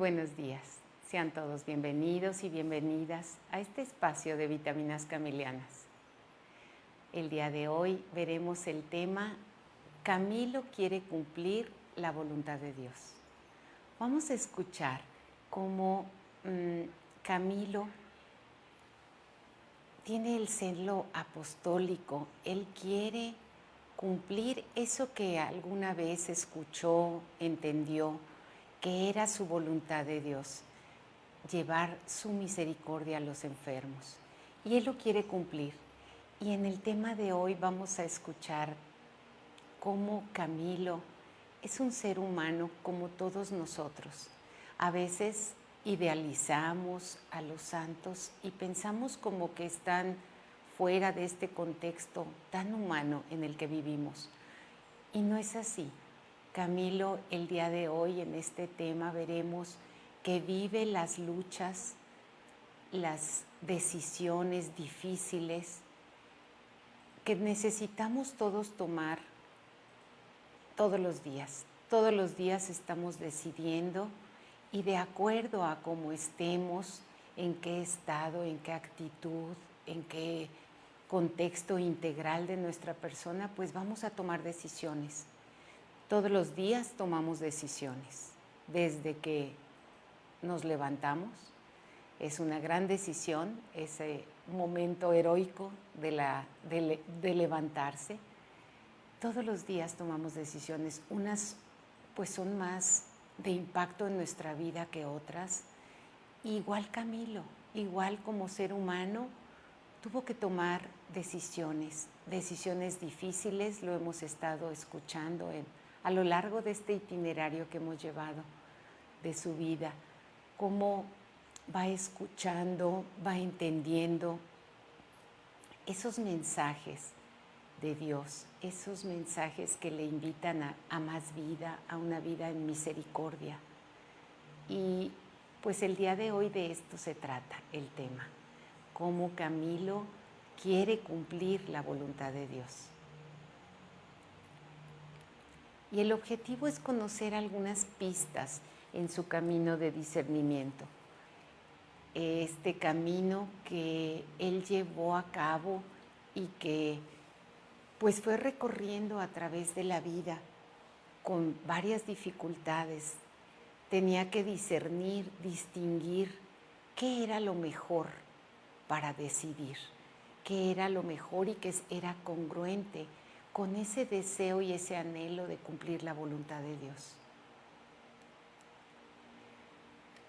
buenos días. Sean todos bienvenidos y bienvenidas a este espacio de Vitaminas Camilianas. El día de hoy veremos el tema Camilo quiere cumplir la voluntad de Dios. Vamos a escuchar cómo Camilo tiene el celo apostólico. Él quiere cumplir eso que alguna vez escuchó, entendió, que era su voluntad de Dios, llevar su misericordia a los enfermos. Y Él lo quiere cumplir. Y en el tema de hoy vamos a escuchar cómo Camilo es un ser humano como todos nosotros. A veces idealizamos a los santos y pensamos como que están fuera de este contexto tan humano en el que vivimos. Y no es así. Camilo, el día de hoy en este tema veremos que vive las luchas, las decisiones difíciles que necesitamos todos tomar todos los días. Todos los días estamos decidiendo y de acuerdo a cómo estemos, en qué estado, en qué actitud, en qué contexto integral de nuestra persona, pues vamos a tomar decisiones. Todos los días tomamos decisiones, desde que nos levantamos. Es una gran decisión, ese momento heroico de levantarse. Todos los días tomamos decisiones, unas pues son más de impacto en nuestra vida que otras. Igual Camilo, igual como ser humano, tuvo que tomar decisiones difíciles, lo hemos estado escuchando a lo largo de este itinerario que hemos llevado de su vida, cómo va escuchando, va entendiendo esos mensajes de Dios, esos mensajes que le invitan a más vida, a una vida en misericordia. Y pues el día de hoy de esto se trata el tema, cómo Camilo quiere cumplir la voluntad de Dios. Y el objetivo es conocer algunas pistas en su camino de discernimiento. Este camino que él llevó a cabo y que pues fue recorriendo a través de la vida con varias dificultades. Tenía que discernir, distinguir qué era lo mejor para decidir, qué era lo mejor y que era congruente con ese deseo y ese anhelo de cumplir la voluntad de Dios.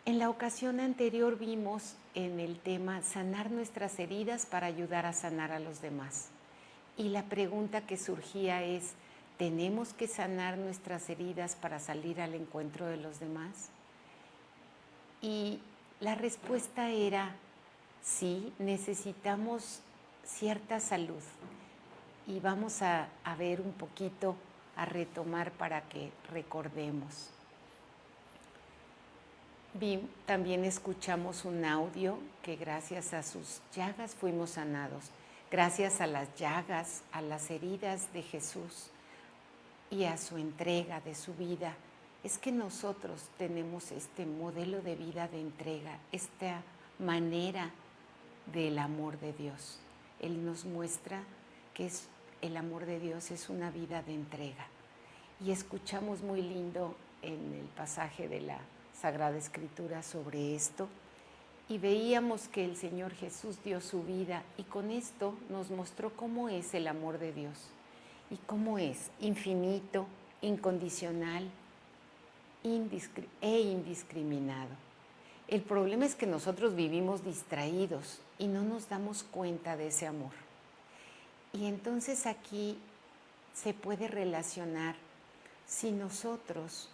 En la ocasión anterior vimos en el tema sanar nuestras heridas para ayudar a sanar a los demás. Y la pregunta que surgía es, ¿tenemos que sanar nuestras heridas para salir al encuentro de los demás? Y la respuesta era, sí, necesitamos cierta salud. Y vamos a ver un poquito, a retomar para que recordemos. También escuchamos un audio que gracias a sus llagas fuimos sanados. Gracias a las llagas, a las heridas de Jesús y a su entrega de su vida, es que nosotros tenemos este modelo de vida de entrega, esta manera del amor de Dios. Él nos muestra que el amor de Dios es una vida de entrega. Y escuchamos muy lindo en el pasaje de la Sagrada Escritura sobre esto, y veíamos que el Señor Jesús dio su vida y con esto nos mostró cómo es el amor de Dios y cómo es infinito, incondicional e indiscriminado. El problema es que nosotros vivimos distraídos y no nos damos cuenta de ese amor. Y entonces aquí se puede relacionar si nosotros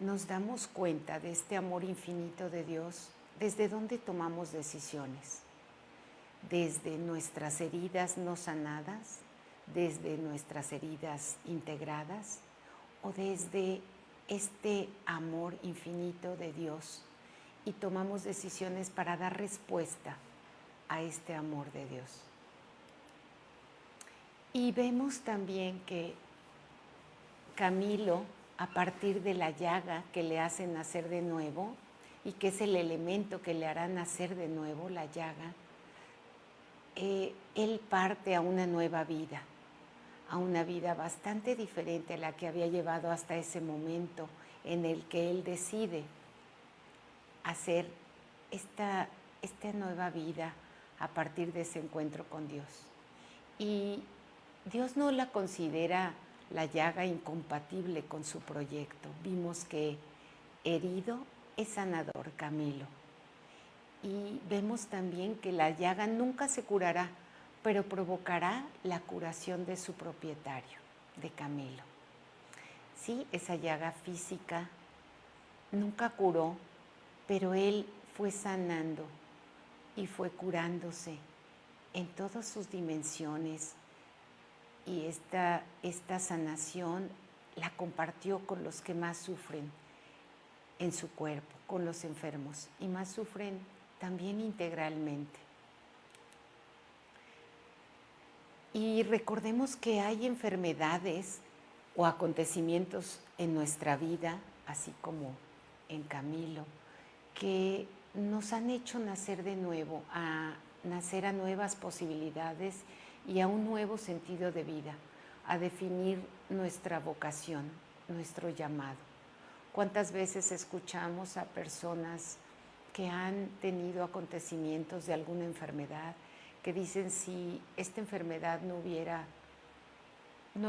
nos damos cuenta de este amor infinito de Dios, ¿desde dónde tomamos decisiones? ¿Desde nuestras heridas no sanadas? ¿Desde nuestras heridas integradas? ¿O desde este amor infinito de Dios? Y tomamos decisiones para dar respuesta a este amor de Dios. Y vemos también que Camilo, a partir de la llaga que le hace nacer de nuevo, y que es el elemento que le hará nacer de nuevo, la llaga, él parte a una nueva vida, a una vida bastante diferente a la que había llevado hasta ese momento, en el que él decide hacer esta nueva vida a partir de ese encuentro con Dios. Y Dios no la considera la llaga incompatible con su proyecto. Vimos que herido es sanador, Camilo. Y vemos también que la llaga nunca se curará, pero provocará la curación de su propietario, de Camilo. Sí, esa llaga física nunca curó, pero él fue sanando y fue curándose en todas sus dimensiones, y esta sanación la compartió con los que más sufren en su cuerpo, con los enfermos, y más sufren también integralmente. Y recordemos que hay enfermedades o acontecimientos en nuestra vida, así como en Camilo, que nos han hecho nacer de nuevo, a nacer a nuevas posibilidades y a un nuevo sentido de vida, a definir nuestra vocación, nuestro llamado. ¿Cuántas veces escuchamos a personas que han tenido acontecimientos de alguna enfermedad que dicen, si esta enfermedad no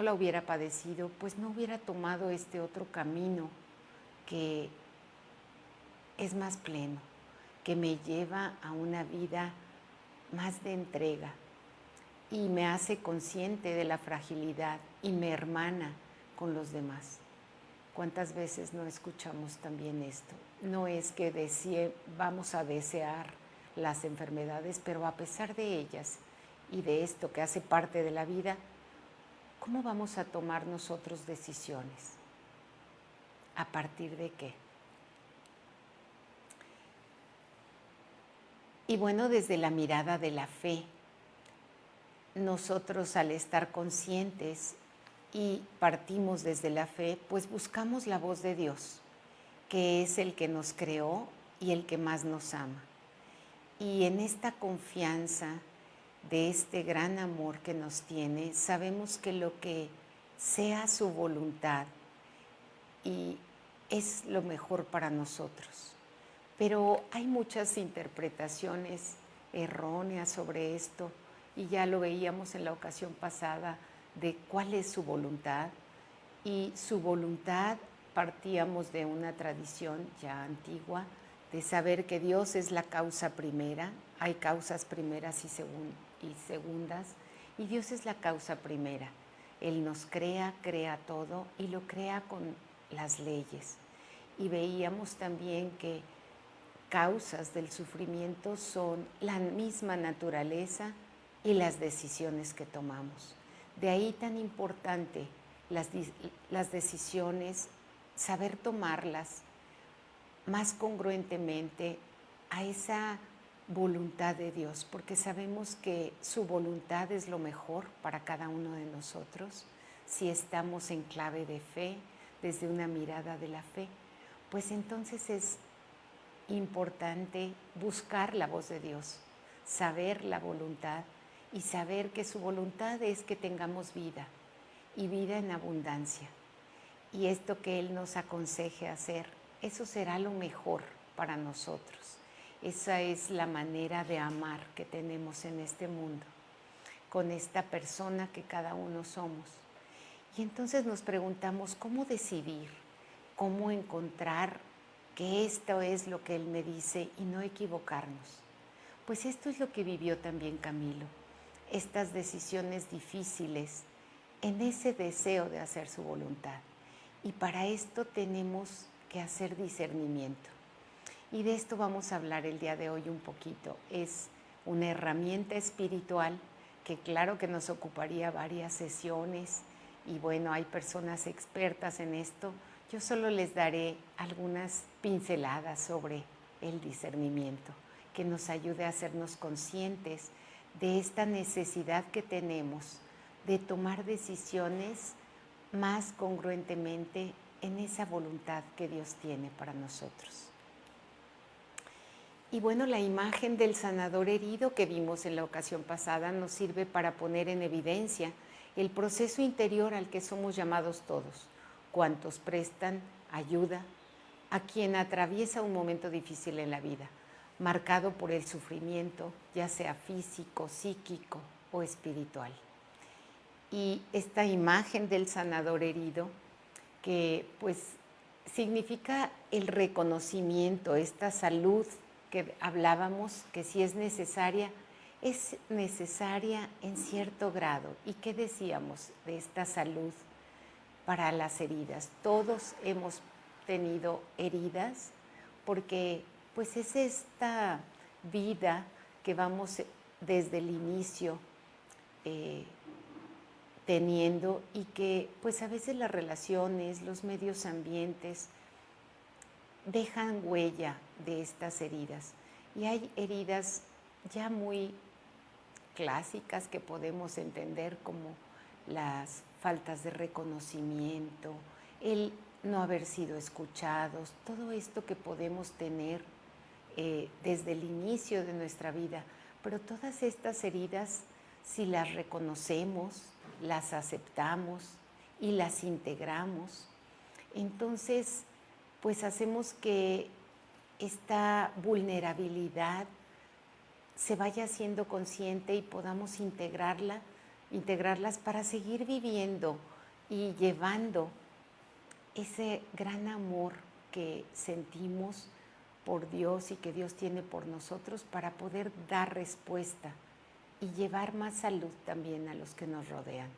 la hubiera padecido, pues no hubiera tomado este otro camino que es más pleno, que me lleva a una vida más de entrega y me hace consciente de la fragilidad y me hermana con los demás? ¿Cuántas veces no escuchamos también esto? No es que vamos a desear las enfermedades, pero a pesar de ellas y de esto que hace parte de la vida, ¿cómo vamos a tomar nosotros decisiones? ¿A partir de qué? Y bueno, desde la mirada de la fe, nosotros al estar conscientes y partimos desde la fe, pues buscamos la voz de Dios, que es el que nos creó y el que más nos ama. Y en esta confianza de este gran amor que nos tiene, sabemos que lo que sea su voluntad y es lo mejor para nosotros. Pero hay muchas interpretaciones erróneas sobre esto, y ya lo veíamos en la ocasión pasada de cuál es su voluntad. Y su voluntad, partíamos de una tradición ya antigua de saber que Dios es la causa primera. Hay causas primeras y segundas, y Dios es la causa primera. Él nos crea todo y lo crea con las leyes. Y veíamos también que causas del sufrimiento son la misma naturaleza y las decisiones que tomamos. De ahí tan importante las decisiones, saber tomarlas más congruentemente a esa voluntad de Dios, porque sabemos que su voluntad es lo mejor para cada uno de nosotros. Si estamos en clave de fe, desde una mirada de la fe, pues entonces es importante buscar la voz de Dios, saber la voluntad y saber que su voluntad es que tengamos vida, y vida en abundancia. Y esto que Él nos aconseje hacer, eso será lo mejor para nosotros. Esa es la manera de amar que tenemos en este mundo, con esta persona que cada uno somos. Y entonces nos preguntamos, ¿cómo decidir? ¿Cómo encontrar que esto es lo que Él me dice y no equivocarnos? Pues esto es lo que vivió también Camilo, estas decisiones difíciles en ese deseo de hacer su voluntad. Y para esto tenemos que hacer discernimiento. Y de esto vamos a hablar el día de hoy un poquito. Es una herramienta espiritual que claro que nos ocuparía varias sesiones, y bueno, hay personas expertas en esto. Yo solo les daré algunas pinceladas sobre el discernimiento, que nos ayude a hacernos conscientes de esta necesidad que tenemos de tomar decisiones más congruentemente en esa voluntad que Dios tiene para nosotros. Y bueno, la imagen del sanador herido que vimos en la ocasión pasada nos sirve para poner en evidencia el proceso interior al que somos llamados todos, cuantos prestan ayuda a quien atraviesa un momento difícil en la vida, marcado por el sufrimiento, ya sea físico, psíquico o espiritual. Y esta imagen del sanador herido, que pues significa el reconocimiento, esta salud que hablábamos, que si es necesaria en cierto grado. ¿Y qué decíamos de esta salud para las heridas? Todos hemos tenido heridas porque pues es esta vida que vamos desde el inicio teniendo, y que pues a veces las relaciones, los medios ambientes dejan huella de estas heridas. Y hay heridas ya muy clásicas que podemos entender, como las faltas de reconocimiento, el no haber sido escuchados, todo esto que podemos tener desde el inicio de nuestra vida. Pero todas estas heridas, si las reconocemos, las aceptamos y las integramos, entonces pues hacemos que esta vulnerabilidad se vaya siendo consciente y podamos integrarlas para seguir viviendo y llevando ese gran amor que sentimos por Dios y que Dios tiene por nosotros, para poder dar respuesta y llevar más salud también a los que nos rodean.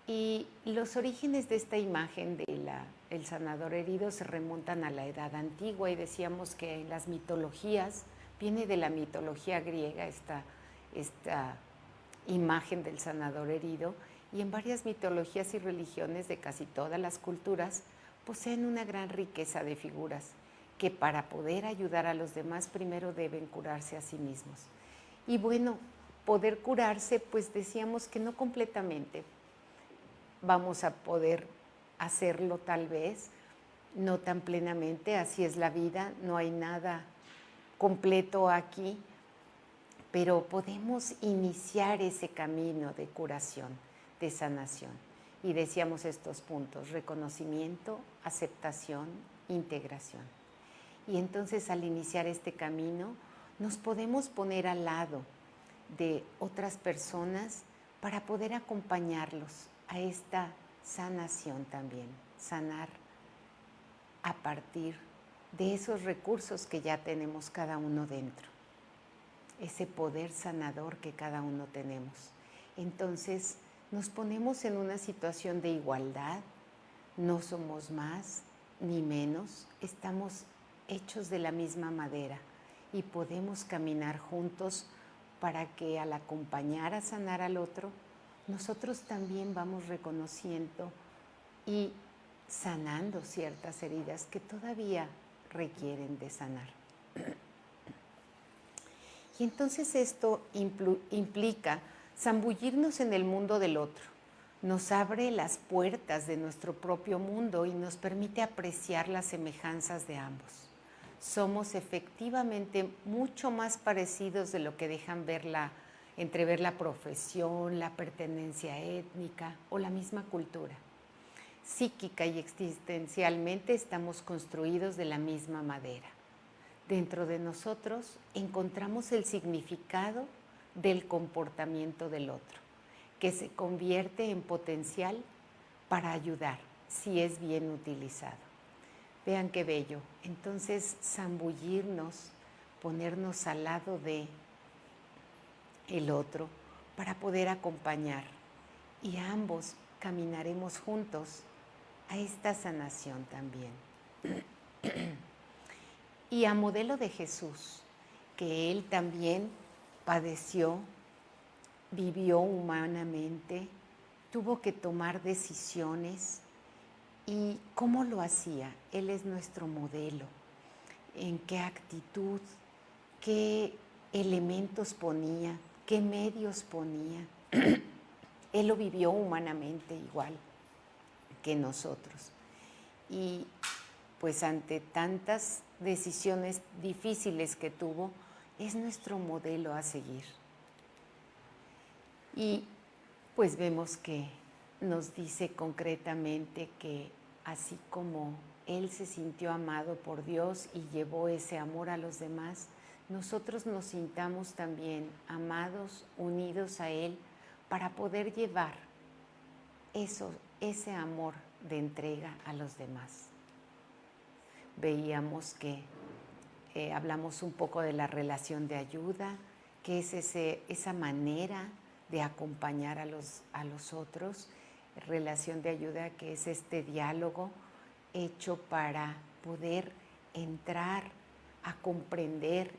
Y los orígenes de esta imagen del sanador herido se remontan a la Edad Antigua, y decíamos que en las mitologías, viene de la mitología griega esta imagen del sanador herido, y en varias mitologías y religiones de casi todas las culturas poseen una gran riqueza de figuras que para poder ayudar a los demás primero deben curarse a sí mismos. Y bueno, poder curarse, pues decíamos que no completamente vamos a poder hacerlo, tal vez no tan plenamente, así es la vida, no hay nada completo aquí, pero podemos iniciar ese camino de curación, de sanación. Y decíamos estos puntos: reconocimiento, aceptación, integración. Y entonces, al iniciar este camino, nos podemos poner al lado de otras personas para poder acompañarlos a esta sanación también, sanar a partir de esos recursos que ya tenemos cada uno dentro, ese poder sanador que cada uno tenemos. Entonces nos ponemos en una situación de igualdad, no somos más ni menos, estamos hechos de la misma madera y podemos caminar juntos para que, al acompañar a sanar al otro, nosotros también vamos reconociendo y sanando ciertas heridas que todavía requieren de sanar. Y entonces esto implica zambullirnos en el mundo del otro, nos abre las puertas de nuestro propio mundo y nos permite apreciar las semejanzas de ambos. Somos efectivamente mucho más parecidos de lo que dejan entrever la profesión, la pertenencia étnica o la misma cultura. Psíquica y existencialmente estamos construidos de la misma madera. Dentro de nosotros encontramos el significado del comportamiento del otro, que se convierte en potencial para ayudar si es bien utilizado. Vean qué bello. Entonces, zambullirnos, ponernos al lado de el otro para poder acompañar, y ambos caminaremos juntos a esta sanación también. Y a modelo de Jesús, que Él también padeció, vivió humanamente, tuvo que tomar decisiones. ¿Y cómo lo hacía? Él es nuestro modelo. ¿En qué actitud? ¿Qué elementos ponía? ¿Qué medios ponía? Él lo vivió humanamente igual que nosotros. Y pues ante tantas decisiones difíciles que tuvo, es nuestro modelo a seguir. Y pues vemos que nos dice concretamente que así como Él se sintió amado por Dios y llevó ese amor a los demás, nosotros nos sintamos también amados, unidos a Él, para poder llevar ese amor de entrega a los demás. Veíamos que hablamos un poco de la relación de ayuda, que es esa manera de acompañar a los otros, relación de ayuda que es este diálogo hecho para poder entrar a comprender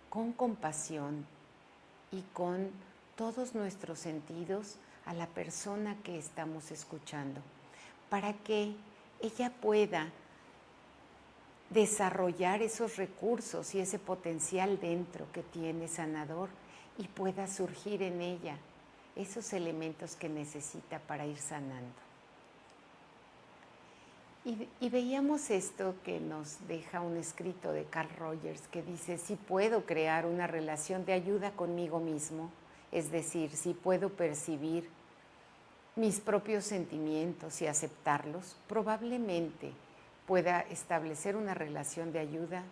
con compasión y con todos nuestros sentidos a la persona que estamos escuchando, para que ella pueda desarrollar esos recursos y ese potencial dentro que tiene sanador y pueda surgir en ella esos elementos que necesita para ir sanando. Y veíamos esto que nos deja un escrito de Carl Rogers que dice: si puedo crear una relación de ayuda conmigo mismo, es decir, si puedo percibir mis propios sentimientos y aceptarlos, probablemente pueda establecer una relación de ayuda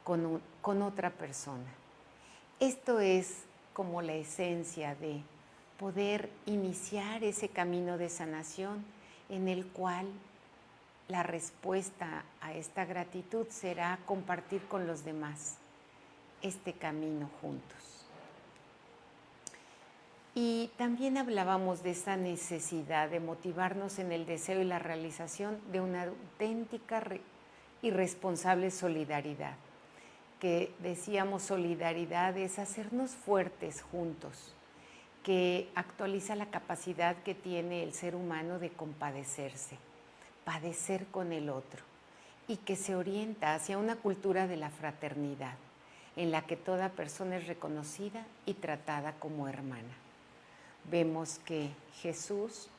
con otra persona. Esto es como la esencia de poder iniciar ese camino de sanación en el cual la respuesta a esta gratitud será compartir con los demás este camino juntos. Y también hablábamos de esa necesidad de motivarnos en el deseo y la realización de una auténtica y responsable solidaridad. Que decíamos, solidaridad es hacernos fuertes juntos, que actualiza la capacidad que tiene el ser humano de compadecerse, padecer con el otro, y que se orienta hacia una cultura de la fraternidad, en la que toda persona es reconocida y tratada como hermana. Vemos que Jesús,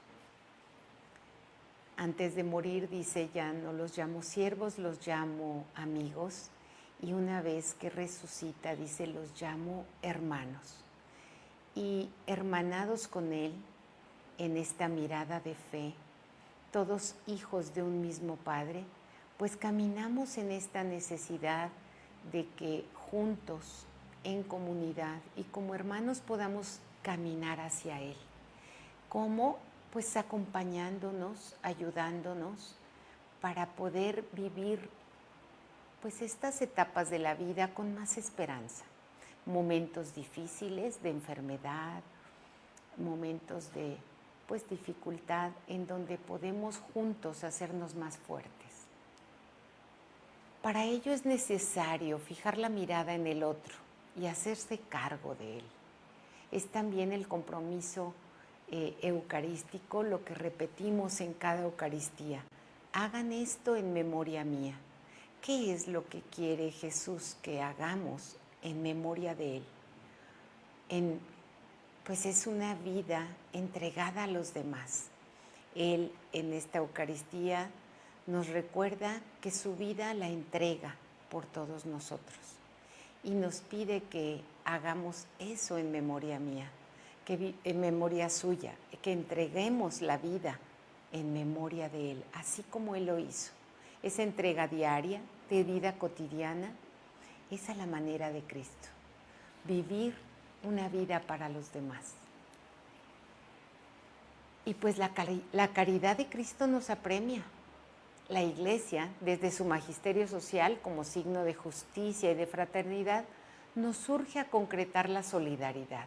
antes de morir, dice: ya no los llamo siervos, los llamo amigos. Y una vez que resucita, dice: los llamo hermanos. Y hermanados con Él, en esta mirada de fe, todos hijos de un mismo Padre, pues caminamos en esta necesidad de que juntos, en comunidad y como hermanos podamos caminar hacia Él. ¿Cómo? Pues acompañándonos, ayudándonos para poder vivir pues estas etapas de la vida con más esperanza. Momentos difíciles de enfermedad, momentos de pues dificultad en donde podemos juntos hacernos más fuertes. Para ello es necesario fijar la mirada en el otro y hacerse cargo de él. Es también el compromiso eucarístico, lo que repetimos en cada Eucaristía. Hagan esto en memoria mía. ¿Qué es lo que quiere Jesús que hagamos en memoria de Él? Pues es una vida entregada a los demás. Él en esta Eucaristía nos recuerda que su vida la entrega por todos nosotros y nos pide que hagamos eso en memoria mía, en memoria suya, que entreguemos la vida en memoria de Él, así como Él lo hizo. Esa entrega diaria de vida cotidiana es a la manera de Cristo, vivir una vida para los demás. Y pues la caridad de Cristo nos apremia. La Iglesia, desde su magisterio social como signo de justicia y de fraternidad, nos urge a concretar la solidaridad.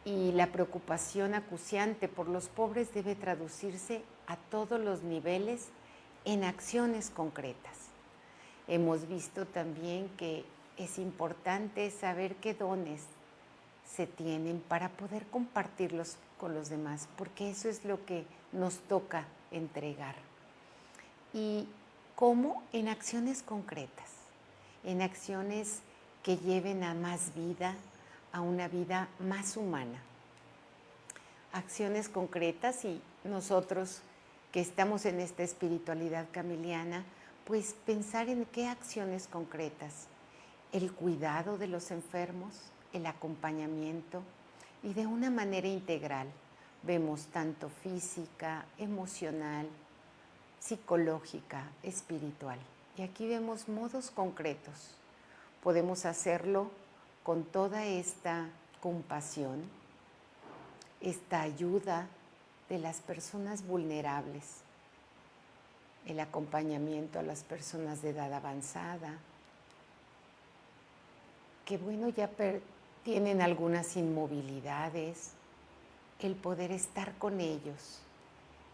Y la preocupación acuciante por los pobres debe traducirse a todos los niveles en acciones concretas. Hemos visto también que es importante saber qué dones se tienen para poder compartirlos con los demás, porque eso es lo que nos toca entregar. ¿Y cómo? En acciones concretas, en acciones que lleven a más vida, a una vida más humana. Acciones concretas, y nosotros que estamos en esta espiritualidad camiliana, pues pensar en qué acciones concretas, el cuidado de los enfermos, el acompañamiento y de una manera integral. Vemos tanto física, emocional, psicológica, espiritual. Y aquí vemos modos concretos. Podemos hacerlo con toda esta compasión, esta ayuda de las personas vulnerables, el acompañamiento a las personas de edad avanzada, que bueno, ya tienen algunas inmovilidades, el poder estar con ellos,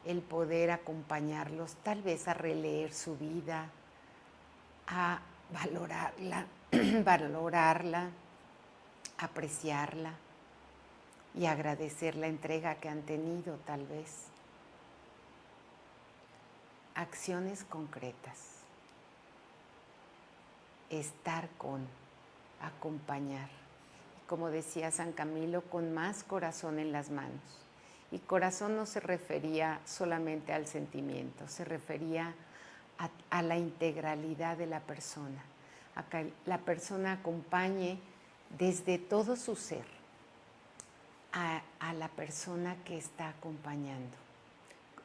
el poder acompañarlos tal vez a releer su vida, a valorarla, apreciarla y agradecer la entrega que han tenido tal vez. Acciones concretas, estar con, acompañar. Como decía San Camilo, con más corazón en las manos. Y corazón no se refería solamente al sentimiento, se refería a la integralidad de la persona, a que la persona acompañe desde todo su ser a la persona que está acompañando.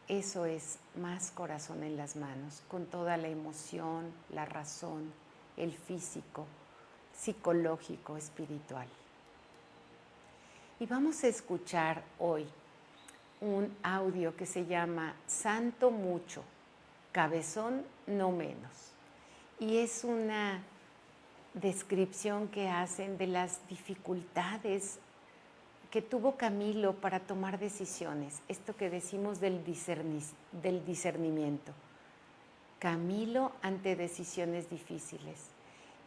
Eso es más corazón en las manos, con toda la emoción, la razón, el físico, psicológico, espiritual. Y vamos a escuchar hoy un audio que se llama Santo Mucho, Cabezón no menos. Y es una descripción que hacen de las dificultades que tuvo Camilo para tomar decisiones, esto que decimos del discernimiento. Camilo ante decisiones difíciles.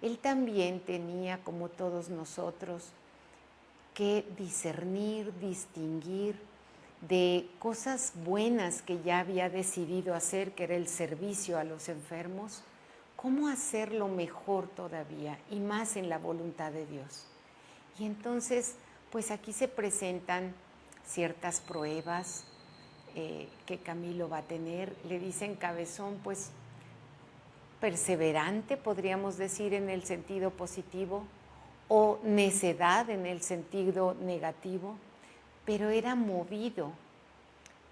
Él también tenía, como todos nosotros, que discernir, distinguir de cosas buenas que ya había decidido hacer, que era el servicio a los enfermos, cómo hacerlo mejor todavía y más en la voluntad de Dios. Y entonces, pues aquí se presentan ciertas pruebas que Camilo va a tener. Le dicen cabezón, pues perseverante, podríamos decir en el sentido positivo, o necedad en el sentido negativo, pero era movido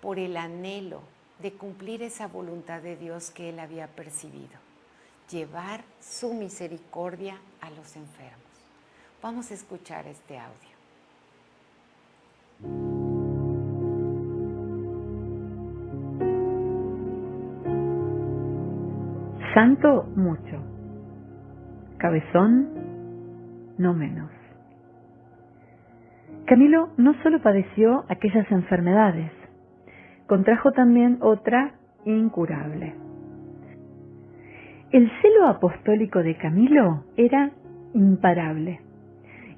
por el anhelo de cumplir esa voluntad de Dios que él había percibido, llevar su misericordia a los enfermos. Vamos a escuchar este audio. Santo mucho, cabezón no menos. Camilo no solo padeció aquellas enfermedades, contrajo también otra incurable. El celo apostólico de Camilo era imparable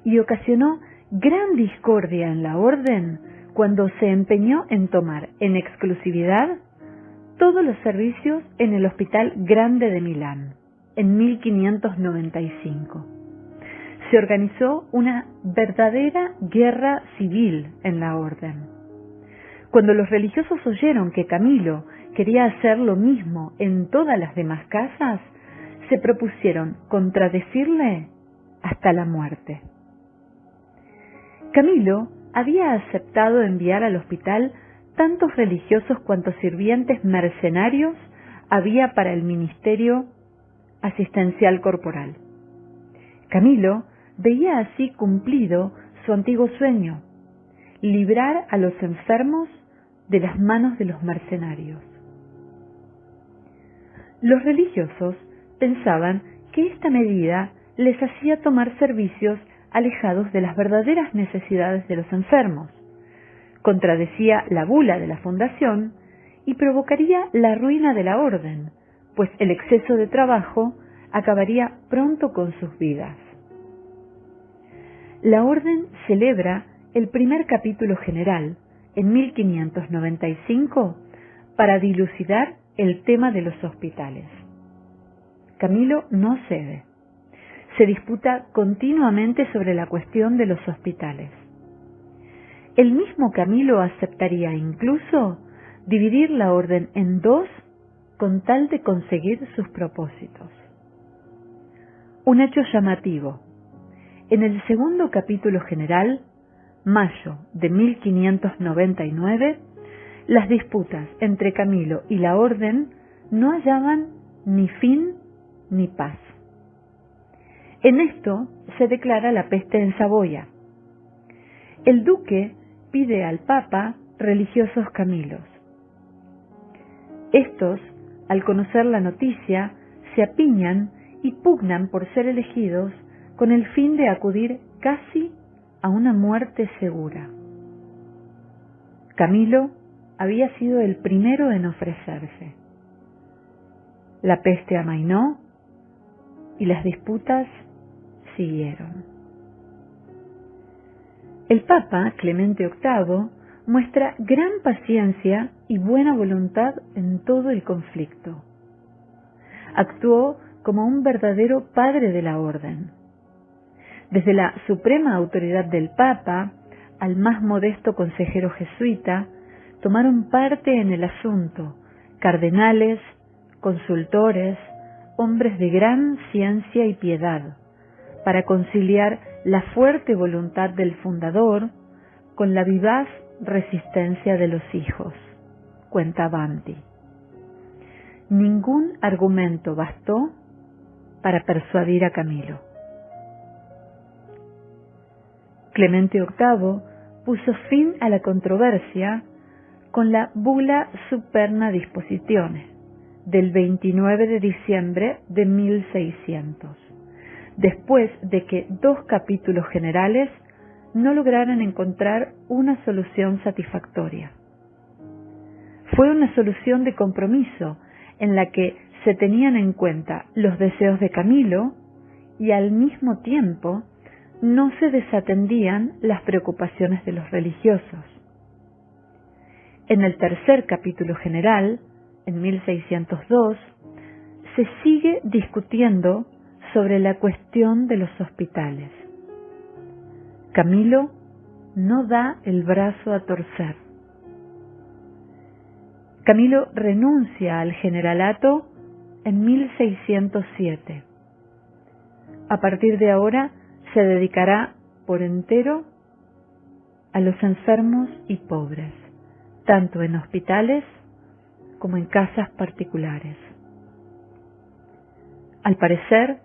y ocasionó gran discordia en la orden cuando se empeñó en tomar en exclusividad todos los servicios en el Hospital Grande de Milán, en 1595. Se organizó una verdadera guerra civil en la orden. Cuando los religiosos oyeron que Camilo quería hacer lo mismo en todas las demás casas, se propusieron contradecirle hasta la muerte. Camilo había aceptado enviar al hospital tantos religiosos cuantos sirvientes mercenarios había para el ministerio asistencial corporal. Camilo veía así cumplido su antiguo sueño, librar a los enfermos de las manos de los mercenarios. Los religiosos pensaban que esta medida les hacía tomar servicios alejados de las verdaderas necesidades de los enfermos, contradecía la bula de la fundación y provocaría la ruina de la orden, pues el exceso de trabajo acabaría pronto con sus vidas. La orden celebra el primer capítulo general en 1595 para dilucidar el tema de los hospitales. Camilo no cede. Se disputa continuamente sobre la cuestión de los hospitales. El mismo Camilo aceptaría incluso dividir la orden en dos con tal de conseguir sus propósitos. Un hecho llamativo. En el segundo capítulo general, mayo de 1599, las disputas entre Camilo y la orden no hallaban ni fin ni paz. En esto se declara la peste en Saboya. El duque pide al Papa religiosos Camilos. Estos, al conocer la noticia, se apiñan y pugnan por ser elegidos con el fin de acudir casi a una muerte segura. Camilo había sido el primero en ofrecerse. La peste amainó y las disputas siguieron. El Papa Clemente VIII muestra gran paciencia y buena voluntad en todo el conflicto. Actuó como un verdadero padre de la orden. Desde la suprema autoridad del Papa al más modesto consejero jesuita, tomaron parte en el asunto cardenales, consultores, hombres de gran ciencia y piedad, para conciliar la fuerte voluntad del fundador con la vivaz resistencia de los hijos, cuenta Banti. Ningún argumento bastó para persuadir a Camilo. Clemente VIII puso fin a la controversia con la Bula Superna Dispositiones del 29 de diciembre de 1600, después de que 2 capítulos generales no lograran encontrar una solución satisfactoria. Fue una solución de compromiso en la que se tenían en cuenta los deseos de Camilo y al mismo tiempo no se desatendían las preocupaciones de los religiosos. En el tercer capítulo general, en 1602, se sigue discutiendo sobre la cuestión de los hospitales. Camilo no da el brazo a torcer. Camilo renuncia al generalato en 1607. A partir de ahora se dedicará por entero a los enfermos y pobres, tanto en hospitales como en casas particulares. Al parecer,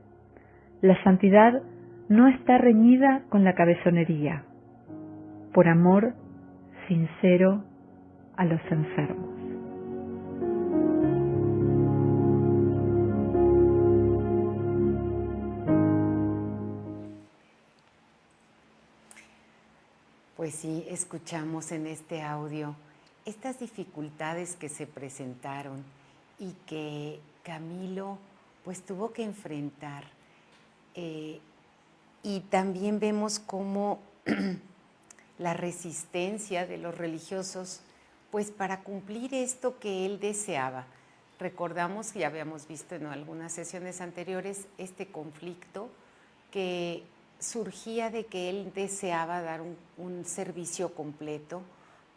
la santidad no está reñida con la cabezonería, por amor sincero a los enfermos. Pues sí, escuchamos en este audio estas dificultades que se presentaron y que Camilo pues tuvo que enfrentar. Y también vemos cómo la resistencia de los religiosos pues para cumplir esto que él deseaba. Recordamos, ya habíamos visto en algunas sesiones anteriores, este conflicto que surgía de que él deseaba dar un servicio completo,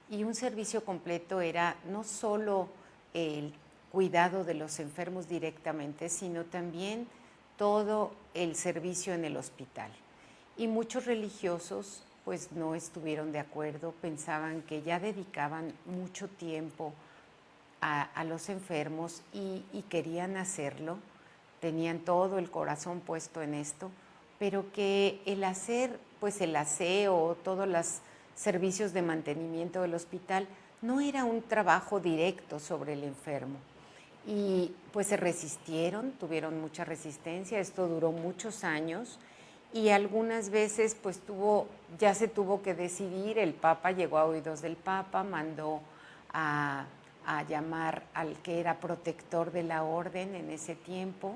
y un servicio completo era no solo el cuidado de los enfermos directamente, sino también todo el servicio en el hospital. Y muchos religiosos pues no estuvieron de acuerdo, pensaban que ya dedicaban mucho tiempo a los enfermos y querían hacerlo, tenían todo el corazón puesto en esto, pero que el hacer pues el aseo, todos los servicios de mantenimiento del hospital no era un trabajo directo sobre el enfermo. Y pues se resistieron, tuvieron mucha resistencia, esto duró muchos años y algunas veces pues ya se tuvo que decidir, el Papa llegó a oídos del Papa, mandó a llamar al que era protector de la orden en ese tiempo,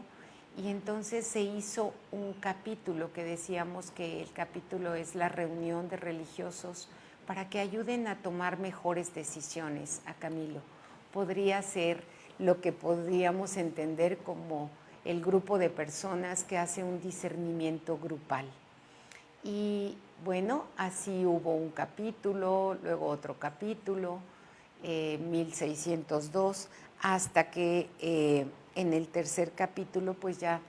y entonces se hizo un capítulo que decíamos que el capítulo es la reunión de religiosos para que ayuden a tomar mejores decisiones a Camilo. Podría ser lo que podríamos entender como el grupo de personas que hace un discernimiento grupal. Y bueno, así hubo un capítulo, luego otro capítulo, 1602, hasta que en el tercer capítulo pues ya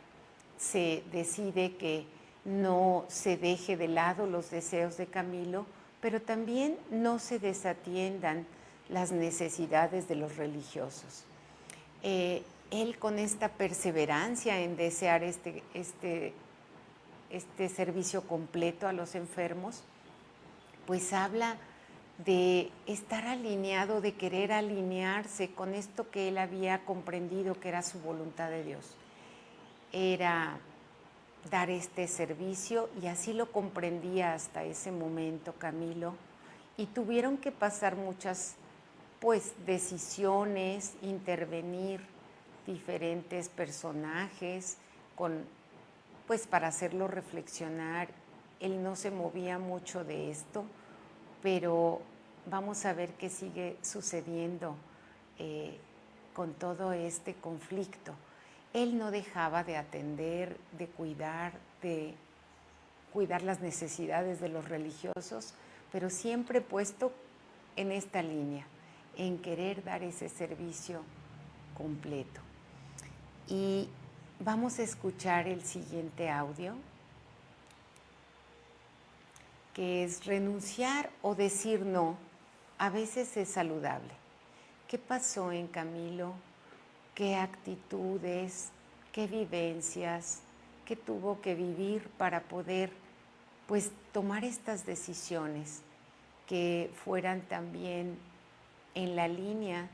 se decide que no se deje de lado los deseos de Camilo, pero también no se desatiendan las necesidades de los religiosos. Él, con esta perseverancia en desear este servicio completo a los enfermos, pues habla de estar alineado, de querer alinearse con esto que él había comprendido que era su voluntad de Dios. Era dar este servicio, y así lo comprendía hasta ese momento Camilo, y tuvieron que pasar muchas decisiones, intervenir diferentes personajes para hacerlo reflexionar. Él no se movía mucho de esto, pero vamos a ver qué sigue sucediendo con todo este conflicto. Él no dejaba de atender, de cuidar las necesidades de los religiosos, pero siempre puesto en esta línea, en querer dar ese servicio completo. Y vamos a escuchar el siguiente audio, que es: renunciar o decir no a veces es saludable. ¿Qué pasó en Camilo? ¿Qué actitudes, qué vivencias, qué tuvo que vivir para poder tomar estas decisiones que fueran también en la línea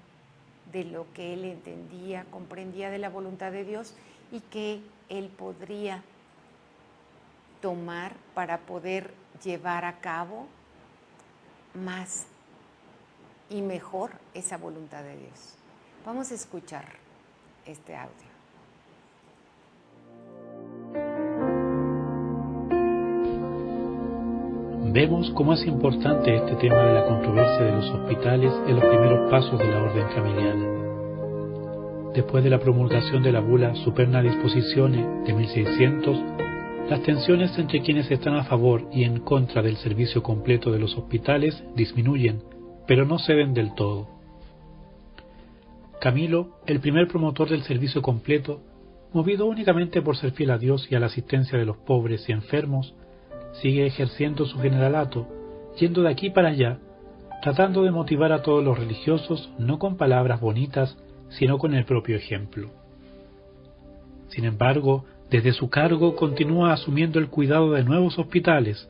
de lo que él entendía, comprendía de la voluntad de Dios, y que él podría tomar para poder llevar a cabo más y mejor esa voluntad de Dios? Vamos a escuchar este audio. Vemos cómo es importante este tema de la controversia de los hospitales en los primeros pasos de la orden camiliana. Después de la promulgación de la bula Superna Dispositione de 1600, las tensiones entre quienes están a favor y en contra del servicio completo de los hospitales disminuyen, pero no ceden del todo. Camilo, el primer promotor del servicio completo, movido únicamente por ser fiel a Dios y a la asistencia de los pobres y enfermos, sigue ejerciendo su generalato, yendo de aquí para allá, tratando de motivar a todos los religiosos no con palabras bonitas, sino con el propio ejemplo. Sin embargo, desde su cargo continúa asumiendo el cuidado de nuevos hospitales,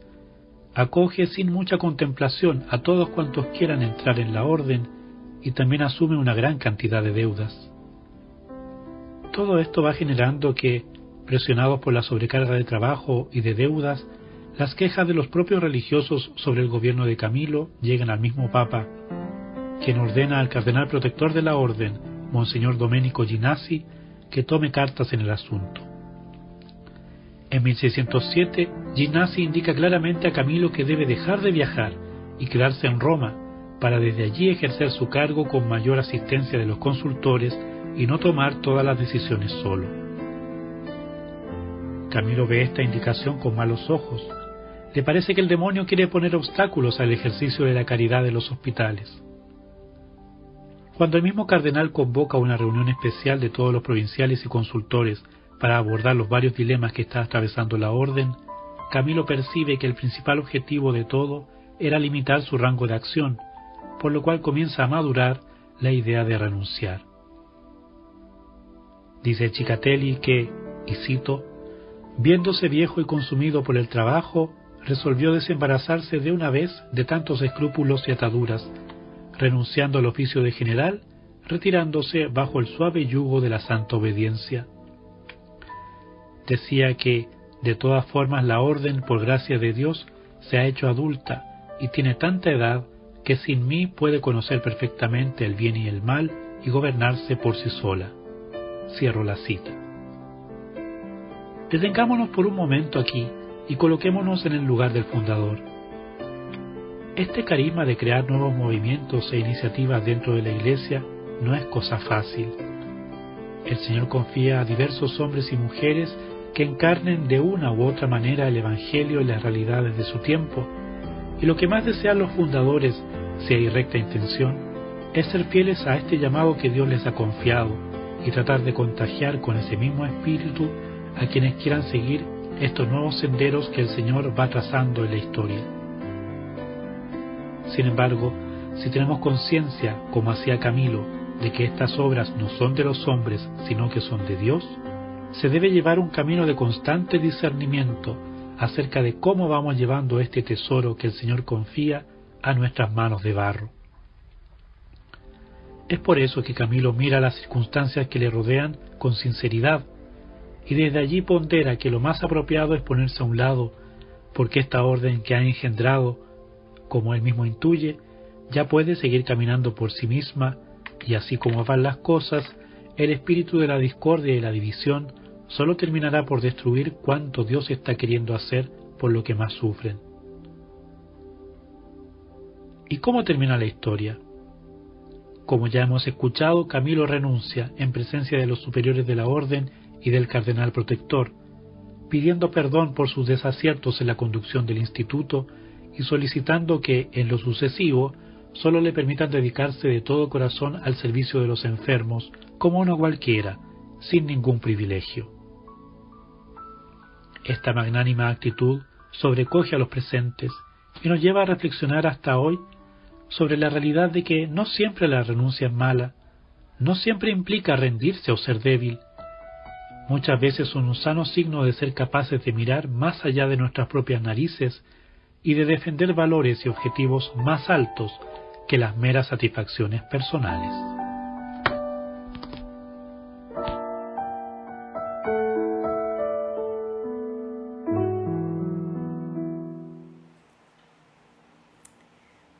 acoge sin mucha contemplación a todos cuantos quieran entrar en la orden y también asume una gran cantidad de deudas. Todo esto va generando que, presionados por la sobrecarga de trabajo y de deudas, las quejas de los propios religiosos sobre el gobierno de Camilo llegan al mismo Papa, quien ordena al cardenal protector de la orden, Monseñor Domenico Ginnasi, que tome cartas en el asunto. En 1607, Ginnasi indica claramente a Camilo que debe dejar de viajar y quedarse en Roma, para desde allí ejercer su cargo con mayor asistencia de los consultores y no tomar todas las decisiones solo. Camilo ve esta indicación con malos ojos. Le parece que el demonio quiere poner obstáculos al ejercicio de la caridad de los hospitales. Cuando el mismo cardenal convoca una reunión especial de todos los provinciales y consultores para abordar los varios dilemas que está atravesando la orden, Camilo percibe que el principal objetivo de todo era limitar su rango de acción, por lo cual comienza a madurar la idea de renunciar. Dice Cicatelli que, y cito, viéndose viejo y consumido por el trabajo, resolvió desembarazarse de una vez de tantos escrúpulos y ataduras, renunciando al oficio de general, retirándose bajo el suave yugo de la santa obediencia. Decía que, de todas formas, la orden, por gracia de Dios, se ha hecho adulta y tiene tanta edad que sin mí puede conocer perfectamente el bien y el mal y gobernarse por sí sola. Cierro la cita. Detengámonos por un momento aquí y coloquémonos en el lugar del fundador. Este carisma de crear nuevos movimientos e iniciativas dentro de la Iglesia no es cosa fácil. El Señor confía a diversos hombres y mujeres que encarnen de una u otra manera el Evangelio y las realidades de su tiempo, y lo que más desean los fundadores, si hay recta intención, es ser fieles a este llamado que Dios les ha confiado y tratar de contagiar con ese mismo espíritu a quienes quieran seguir estos nuevos senderos que el Señor va trazando en la historia. Sin embargo, si tenemos conciencia, como hacía Camilo, de que estas obras no son de los hombres, sino que son de Dios, se debe llevar un camino de constante discernimiento acerca de cómo vamos llevando este tesoro que el Señor confía a nuestras manos de barro. Es por eso que Camilo mira las circunstancias que le rodean con sinceridad y desde allí pondera que lo más apropiado es ponerse a un lado, porque esta orden que ha engendrado, como él mismo intuye, ya puede seguir caminando por sí misma, y así como van las cosas, el espíritu de la discordia y la división solo terminará por destruir cuanto Dios está queriendo hacer por lo que más sufren. ¿Y cómo termina la historia? Como ya hemos escuchado, Camilo renuncia en presencia de los superiores de la orden y del cardenal protector, pidiendo perdón por sus desaciertos en la conducción del instituto y solicitando que, en lo sucesivo, solo le permitan dedicarse de todo corazón al servicio de los enfermos, como uno cualquiera, sin ningún privilegio. Esta magnánima actitud sobrecoge a los presentes y nos lleva a reflexionar hasta hoy sobre la realidad de que no siempre la renuncia es mala, no siempre implica rendirse o ser débil. Muchas veces son un sano signo de ser capaces de mirar más allá de nuestras propias narices y de defender valores y objetivos más altos que las meras satisfacciones personales.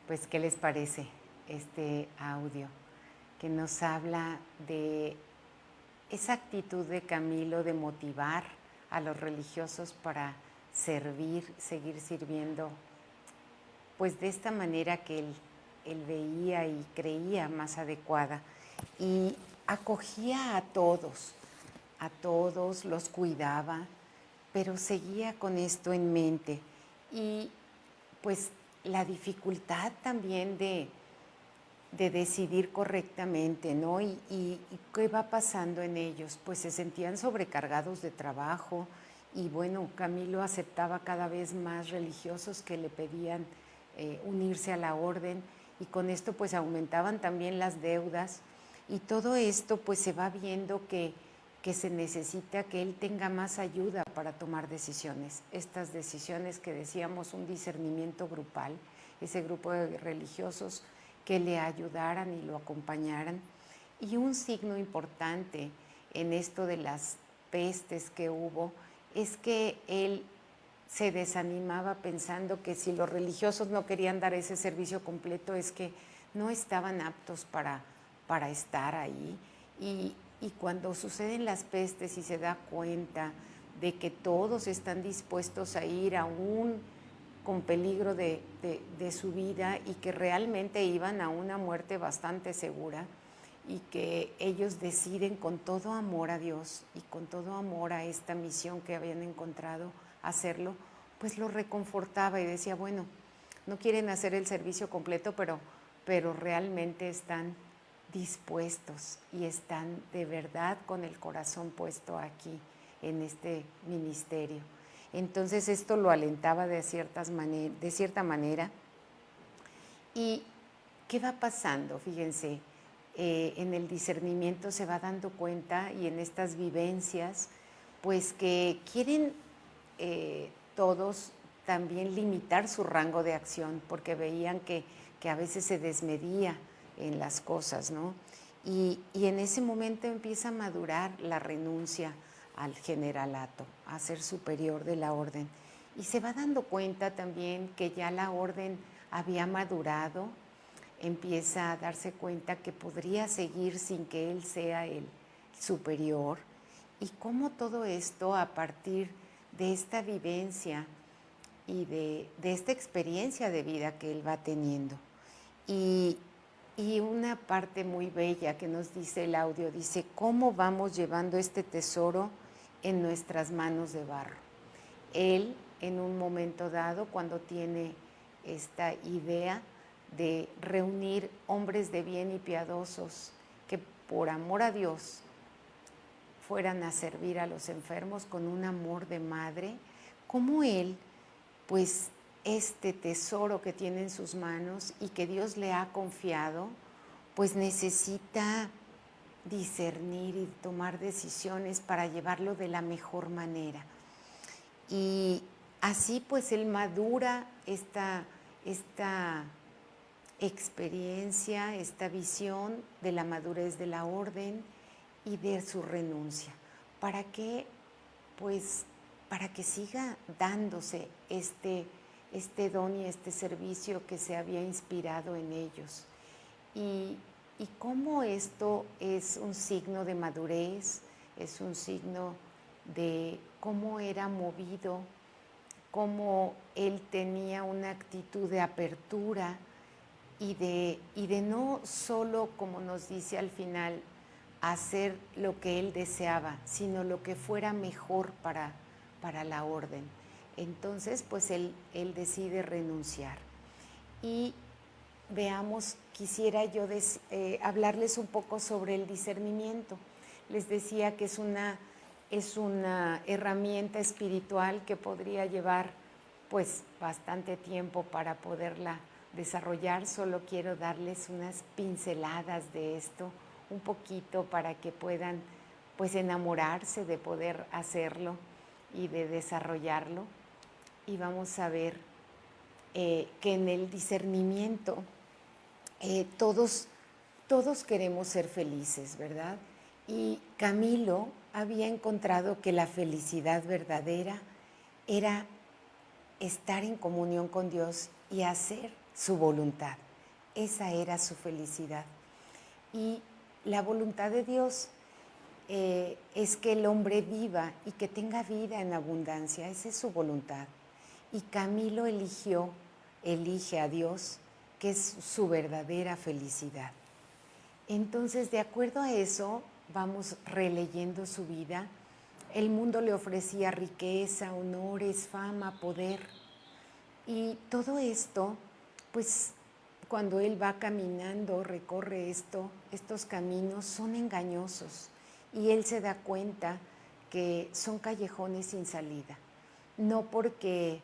Pues, ¿qué les parece este audio que nos habla de esa actitud de Camilo de motivar a los religiosos para servir, seguir sirviendo, pues de esta manera que él veía y creía más adecuada, y acogía a todos, los cuidaba, pero seguía con esto en mente? Y pues la dificultad también de decidir correctamente, ¿no? Y ¿qué va pasando en ellos? Pues se sentían sobrecargados de trabajo y bueno, Camilo aceptaba cada vez más religiosos que le pedían unirse a la orden, y con esto pues aumentaban también las deudas, y todo esto pues se va viendo que se necesita que él tenga más ayuda para tomar decisiones. Estas decisiones que decíamos, un discernimiento grupal, ese grupo de religiosos que le ayudaran y lo acompañaran. Y un signo importante en esto de las pestes que hubo es que él se desanimaba pensando que si los religiosos no querían dar ese servicio completo es que no estaban aptos para estar ahí. Y cuando suceden las pestes y se da cuenta de que todos están dispuestos a ir aún con peligro de su vida y que realmente iban a una muerte bastante segura, y que ellos deciden con todo amor a Dios y con todo amor a esta misión que habían encontrado hacerlo, pues lo reconfortaba y decía, bueno, no quieren hacer el servicio completo, pero realmente están dispuestos y están de verdad con el corazón puesto aquí en este ministerio. Entonces esto lo alentaba de cierta manera. ¿Y qué va pasando? Fíjense, en el discernimiento se va dando cuenta, y en estas vivencias, pues que quieren todos también limitar su rango de acción, porque veían que a veces se desmedía en las cosas, ¿no? Y en ese momento empieza a madurar la renuncia al generalato, a ser superior de la orden. Y se va dando cuenta también que ya la orden había madurado, empieza a darse cuenta que podría seguir sin que él sea el superior, y cómo todo esto, a partir de esta vivencia y de esta experiencia de vida que él va teniendo. Y una parte muy bella que nos dice el audio, dice, ¿cómo vamos llevando este tesoro en nuestras manos de barro? Él, en un momento dado, cuando tiene esta idea de reunir hombres de bien y piadosos que por amor a Dios fueran a servir a los enfermos con un amor de madre, como él, pues este tesoro que tiene en sus manos y que Dios le ha confiado, pues necesita discernir y tomar decisiones para llevarlo de la mejor manera. Y así pues él madura esta experiencia, esta visión de la madurez de la orden y de su renuncia. ¿Para qué? Pues para que siga dándose este don y este servicio que se había inspirado en ellos. Y cómo esto es un signo de madurez, es un signo de cómo era movido, cómo él tenía una actitud de apertura y de no solo, como nos dice al final, hacer lo que él deseaba, sino lo que fuera mejor para la orden. Entonces, pues él decide renunciar. Y veamos, quisiera yo hablarles un poco sobre el discernimiento. Les decía que es una herramienta espiritual que podría llevar pues bastante tiempo para poderla desarrollar. Solo quiero darles unas pinceladas de esto, un poquito, para que puedan pues enamorarse de poder hacerlo y de desarrollarlo. Y vamos a ver que en el discernimiento todos queremos ser felices, ¿verdad? Y Camilo había encontrado que la felicidad verdadera era estar en comunión con Dios y hacer su voluntad. Esa era su felicidad. Y la voluntad de Dios es que el hombre viva y que tenga vida en abundancia. Esa es su voluntad. Y Camilo elige a Dios, que es su verdadera felicidad. Entonces, de acuerdo a eso, vamos releyendo su vida. El mundo le ofrecía riqueza, honores, fama, poder. Y todo esto, pues, cuando él va caminando, recorre estos caminos, son engañosos. Y él se da cuenta que son callejones sin salida. No porque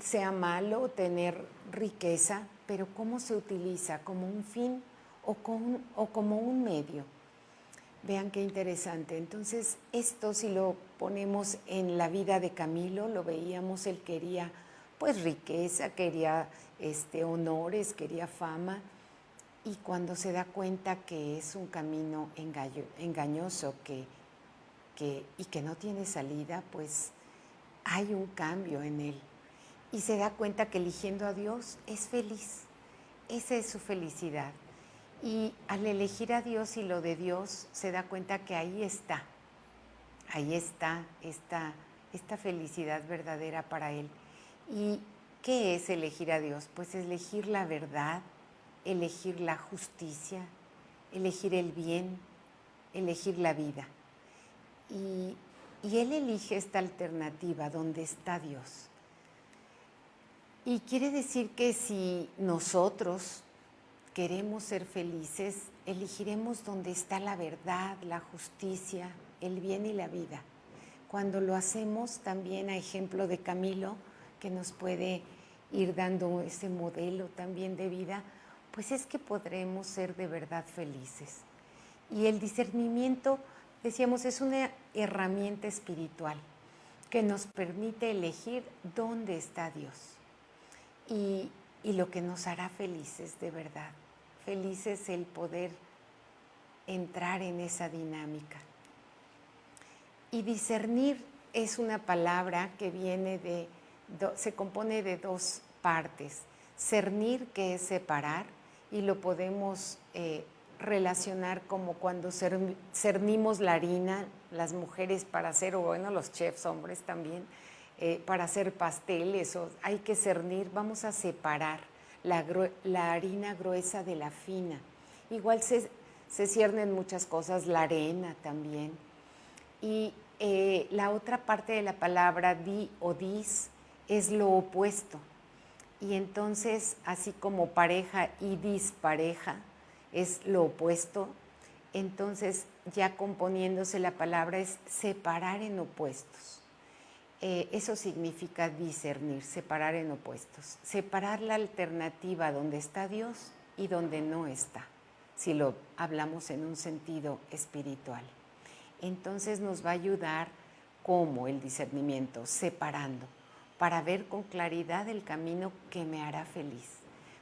sea malo tener riqueza, pero cómo se utiliza, como un fin o como un medio. Vean qué interesante. Entonces, esto si lo ponemos en la vida de Camilo, lo veíamos, él quería pues riqueza, quería honores, quería fama, y cuando se da cuenta que es un camino engañoso y que no tiene salida, pues hay un cambio en él. Y se da cuenta que eligiendo a Dios es feliz. Esa es su felicidad. Y al elegir a Dios y lo de Dios, se da cuenta que ahí está esta felicidad verdadera para él. ¿Y qué es elegir a Dios? Pues elegir la verdad, elegir la justicia, elegir el bien, elegir la vida. Y él elige esta alternativa donde está Dios. Y quiere decir que si nosotros queremos ser felices, elegiremos donde está la verdad, la justicia, el bien y la vida. Cuando lo hacemos también a ejemplo de Camilo, que nos puede ir dando ese modelo también de vida, pues es que podremos ser de verdad felices. Y el discernimiento, decíamos, es una herramienta espiritual que nos permite elegir dónde está Dios y lo que nos hará felices de verdad. Felices el poder entrar en esa dinámica. Y discernir es una palabra que viene se compone de dos partes. Cernir, que es separar, y lo podemos relacionar como cuando cernimos la harina, las mujeres para hacer, o bueno, los chefs, hombres también, para hacer pasteles, hay que cernir, vamos a separar la harina gruesa de la fina. Igual se ciernen muchas cosas, la arena también. Y la otra parte de la palabra di o dis es lo opuesto. Y entonces, así como pareja y dispareja es lo opuesto, entonces ya componiéndose la palabra es separar en opuestos. Eso significa discernir, separar en opuestos. Separar la alternativa donde está Dios y donde no está, si lo hablamos en un sentido espiritual. Entonces nos va a ayudar como el discernimiento, separando, para ver con claridad el camino que me hará feliz.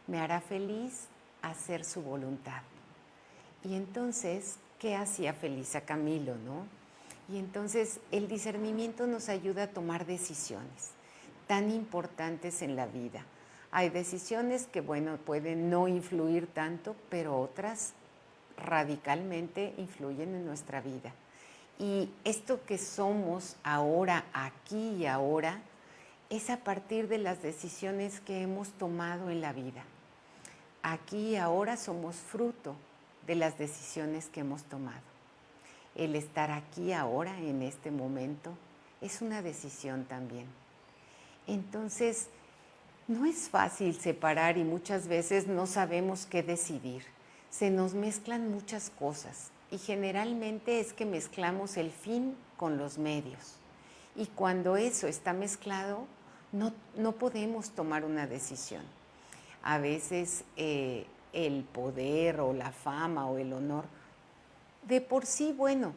Me hará feliz hacer su voluntad. Y entonces, ¿qué hacía feliz a Camilo, no? Y entonces el discernimiento nos ayuda a tomar decisiones tan importantes en la vida. Hay decisiones que, bueno, pueden no influir tanto, pero otras radicalmente influyen en nuestra vida. Y esto que somos ahora, aquí y ahora, es a partir de las decisiones que hemos tomado en la vida. Aquí y ahora somos fruto de las decisiones que hemos tomado. El estar aquí ahora, en este momento, es una decisión también. Entonces, no es fácil separar y muchas veces no sabemos qué decidir. Se nos mezclan muchas cosas y generalmente es que mezclamos el fin con los medios. Y cuando eso está mezclado, no podemos tomar una decisión. A veces el poder o la fama o el honor de por sí, bueno,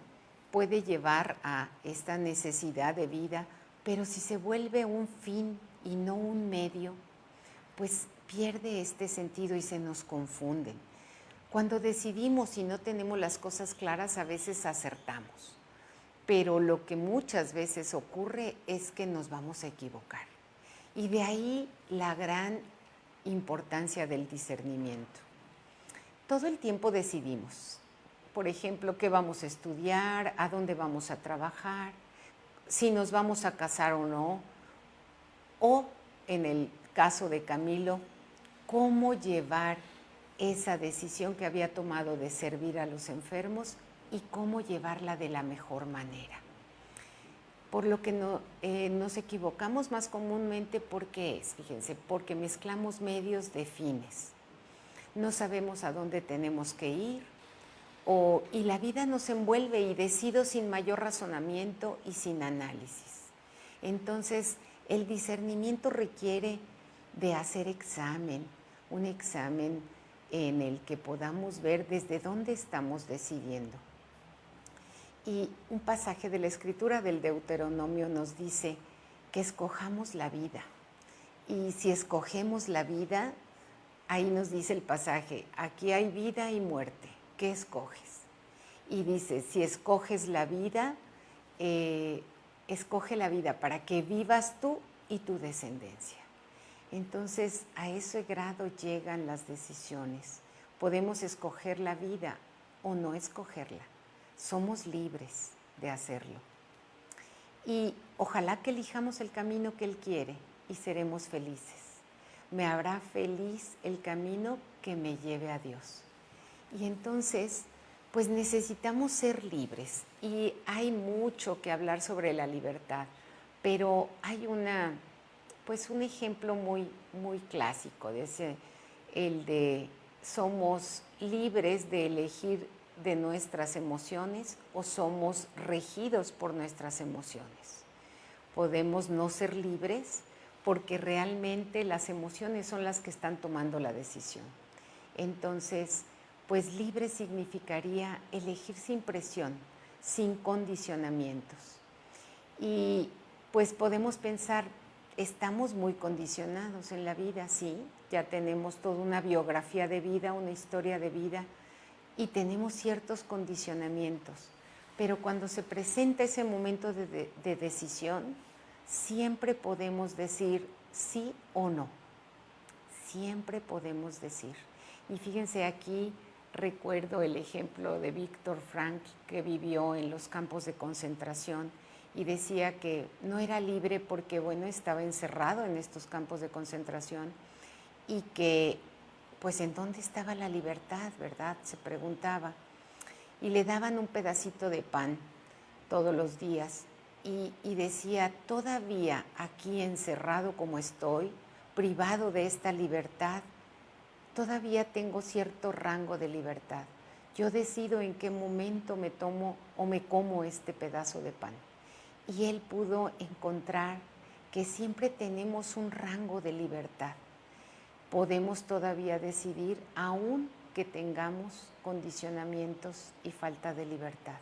puede llevar a esta necesidad de vida, pero si se vuelve un fin y no un medio, pues pierde este sentido y se nos confunden. Cuando decidimos y no tenemos las cosas claras, a veces acertamos, pero lo que muchas veces ocurre es que nos vamos a equivocar. Y de ahí la gran importancia del discernimiento. Todo el tiempo decidimos. Por ejemplo, qué vamos a estudiar, a dónde vamos a trabajar, si nos vamos a casar o no, o en el caso de Camilo, cómo llevar esa decisión que había tomado de servir a los enfermos y cómo llevarla de la mejor manera. Por lo que nos equivocamos más comúnmente, ¿por qué es? Fíjense, porque mezclamos medios de fines. No sabemos a dónde tenemos que ir, y la vida nos envuelve y decido sin mayor razonamiento y sin análisis. Entonces, el discernimiento requiere de hacer un examen en el que podamos ver desde dónde estamos decidiendo. Y un pasaje de la Escritura del Deuteronomio nos dice que escojamos la vida. Y si escogemos la vida, ahí nos dice el pasaje, aquí hay vida y muerte. ¿Qué escoges? Y dice, si escoges la vida, escoge la vida para que vivas tú y tu descendencia. Entonces, a ese grado llegan las decisiones. Podemos escoger la vida o no escogerla. Somos libres de hacerlo. Y ojalá que elijamos el camino que Él quiere y seremos felices. Me hará feliz el camino que me lleve a Dios. Y entonces, pues necesitamos ser libres. Y hay mucho que hablar sobre la libertad, pero hay un ejemplo muy, muy clásico de el de somos libres de elegir de nuestras emociones o somos regidos por nuestras emociones. Podemos no ser libres porque realmente las emociones son las que están tomando la decisión. Entonces, pues libre significaría elegir sin presión, sin condicionamientos. Y pues podemos pensar, estamos muy condicionados en la vida, sí, ya tenemos toda una biografía de vida, una historia de vida, y tenemos ciertos condicionamientos. Pero cuando se presenta ese momento de decisión, siempre podemos decir sí o no. Siempre podemos decir. Y fíjense aquí, recuerdo el ejemplo de Víctor Frankl, que vivió en los campos de concentración y decía que no era libre porque, bueno, estaba encerrado en estos campos de concentración y que, pues, ¿en dónde estaba la libertad, verdad?, se preguntaba. Y le daban un pedacito de pan todos los días y decía, todavía aquí encerrado como estoy, privado de esta libertad, todavía tengo cierto rango de libertad. Yo decido en qué momento me tomo o me como este pedazo de pan. Y él pudo encontrar que siempre tenemos un rango de libertad. Podemos todavía decidir aun que tengamos condicionamientos y falta de libertad.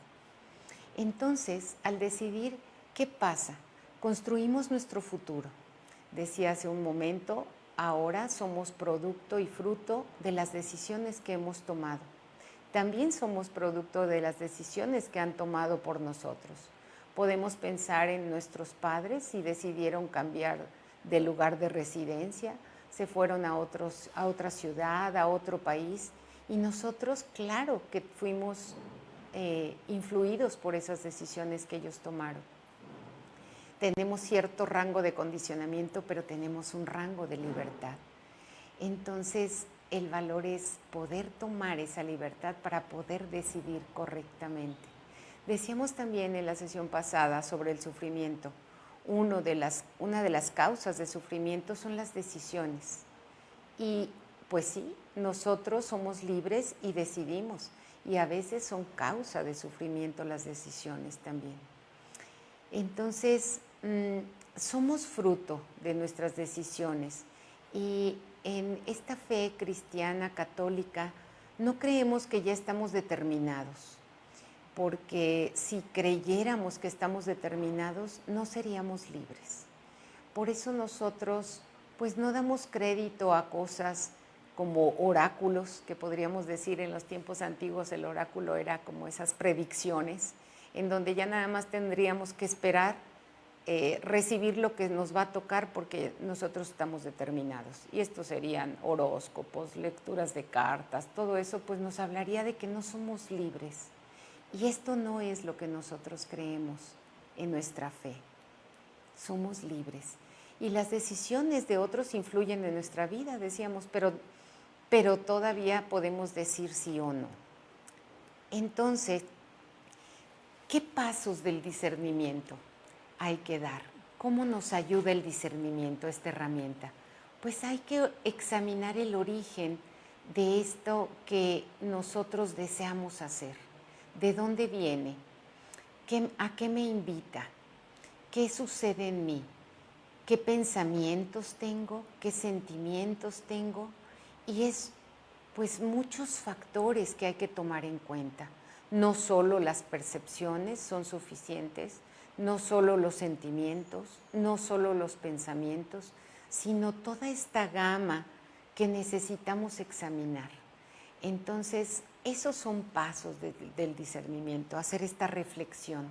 Entonces, al decidir, ¿qué pasa? Construimos nuestro futuro. Decía hace un momento, ahora somos producto y fruto de las decisiones que hemos tomado. También somos producto de las decisiones que han tomado por nosotros. Podemos pensar en nuestros padres si decidieron cambiar de lugar de residencia, se fueron a otra ciudad, a otro país, y nosotros, claro que fuimos influidos por esas decisiones que ellos tomaron. Tenemos cierto rango de condicionamiento, pero tenemos un rango de libertad. Entonces, el valor es poder tomar esa libertad para poder decidir correctamente. Decíamos también en la sesión pasada sobre el sufrimiento. Una de las causas de sufrimiento son las decisiones. Y pues sí, nosotros somos libres y decidimos. Y a veces son causa de sufrimiento las decisiones también. Entonces, somos fruto de nuestras decisiones. Y en esta fe cristiana, católica, no creemos que ya estamos determinados. Porque si creyéramos que estamos determinados, no seríamos libres. Por eso nosotros, pues no damos crédito a cosas como oráculos, que podríamos decir en los tiempos antiguos el oráculo era como esas predicciones, en donde ya nada más tendríamos que esperar recibir lo que nos va a tocar porque nosotros estamos determinados. Y estos serían horóscopos, lecturas de cartas, todo eso pues nos hablaría de que no somos libres. Y esto no es lo que nosotros creemos en nuestra fe. Somos libres. Y las decisiones de otros influyen en nuestra vida, decíamos, pero todavía podemos decir sí o no. Entonces, ¿qué pasos del discernimiento hay que dar? ¿Cómo nos ayuda el discernimiento, esta herramienta? Pues hay que examinar el origen de esto que nosotros deseamos hacer. ¿De dónde viene? ¿A qué me invita? ¿Qué sucede en mí? ¿Qué pensamientos tengo? ¿Qué sentimientos tengo? Y es pues muchos factores que hay que tomar en cuenta. No solo las percepciones son suficientes, no solo los sentimientos, no solo los pensamientos, sino toda esta gama que necesitamos examinar. Entonces, esos son pasos del discernimiento, hacer esta reflexión.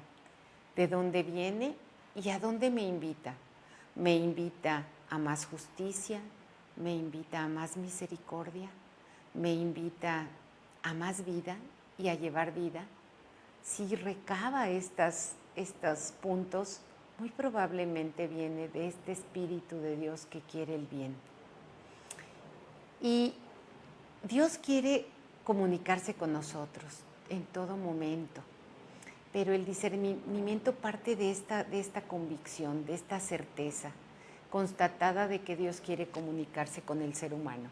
¿De dónde viene y a dónde me invita? ¿Me invita a más justicia? ¿Me invita a más misericordia? ¿Me invita a más vida y a llevar vida? Si recaba estos puntos, muy probablemente viene de este Espíritu de Dios que quiere el bien. Y Dios quiere comunicarse con nosotros en todo momento, pero el discernimiento parte de esta convicción, de esta certeza constatada de que Dios quiere comunicarse con el ser humano.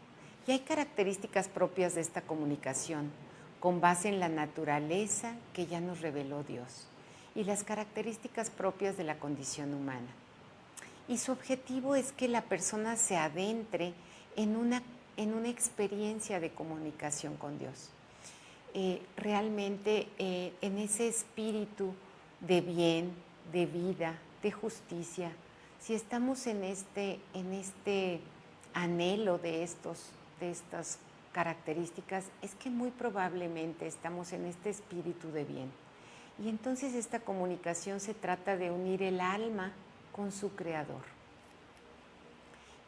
Y hay características propias de esta comunicación, con base en la naturaleza que ya nos reveló Dios, y las características propias de la condición humana. Y su objetivo es que la persona se adentre en una experiencia de comunicación con Dios. Realmente en ese espíritu de bien, de vida, de justicia, si estamos en este anhelo de estas características, es que muy probablemente estamos en este espíritu de bien. Y entonces esta comunicación se trata de unir el alma con su creador.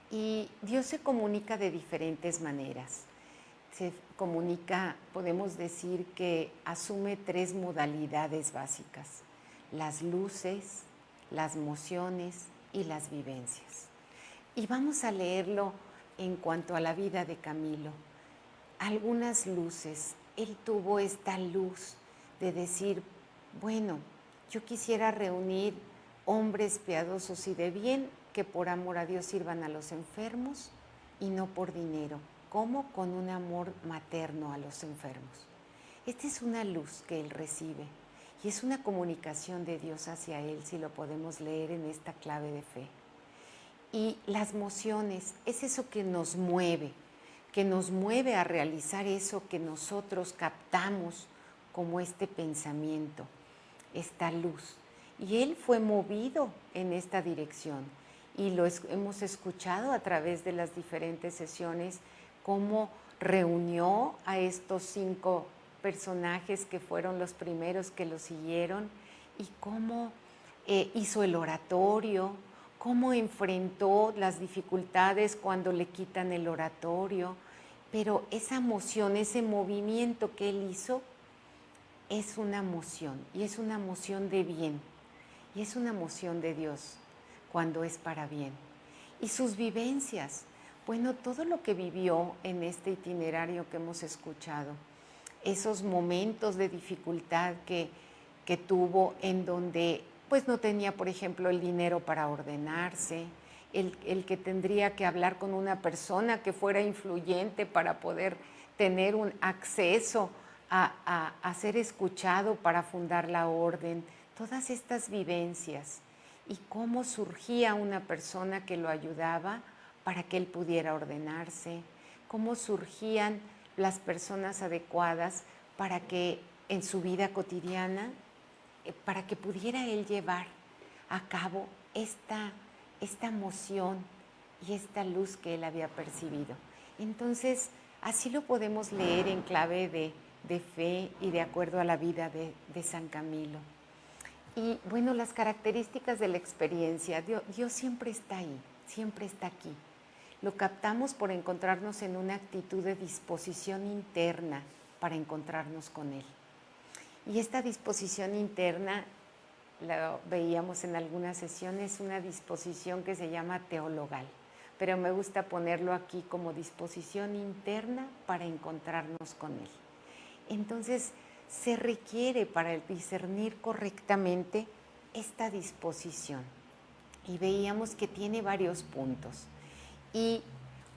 Y Dios se comunica de diferentes maneras. Se comunica, podemos decir que asume 3 modalidades básicas: las luces, las mociones y las vivencias. Y vamos a leerlo en cuanto a la vida de Camilo. Algunas luces. Él tuvo esta luz de decir, bueno, yo quisiera reunir hombres piadosos y de bien que por amor a Dios sirvan a los enfermos y no por dinero, como con un amor materno a los enfermos. Esta es una luz que él recibe y es una comunicación de Dios hacia él, si lo podemos leer en esta clave de fe. Y las mociones es eso que nos mueve a realizar eso que nosotros captamos como este pensamiento, esta luz. Y él fue movido en esta dirección y lo hemos escuchado a través de las diferentes sesiones, cómo reunió a estos 5 personajes que fueron los primeros que lo siguieron y cómo hizo el oratorio, cómo enfrentó las dificultades cuando le quitan el oratorio, pero esa emoción, ese movimiento que él hizo es una emoción y es una emoción de bien y es una emoción de Dios cuando es para bien. Y sus vivencias, bueno, todo lo que vivió en este itinerario que hemos escuchado, esos momentos de dificultad que tuvo en donde pues no tenía, por ejemplo, el dinero para ordenarse, el que tendría que hablar con una persona que fuera influyente para poder tener un acceso a ser escuchado para fundar la orden, todas estas vivencias y cómo surgía una persona que lo ayudaba para que él pudiera ordenarse, cómo surgían las personas adecuadas para que en su vida cotidiana, para que pudiera él llevar a cabo esta emoción y esta luz que él había percibido. Entonces, así lo podemos leer en clave de fe y de acuerdo a la vida de San Camilo. Y bueno, las características de la experiencia, Dios siempre está ahí, siempre está aquí. Lo captamos por encontrarnos en una actitud de disposición interna para encontrarnos con Él. Y esta disposición interna, la veíamos en algunas sesiones, una disposición que se llama teologal, pero me gusta ponerlo aquí como disposición interna para encontrarnos con Él. Entonces, se requiere para discernir correctamente esta disposición. Y veíamos que tiene varios puntos. Y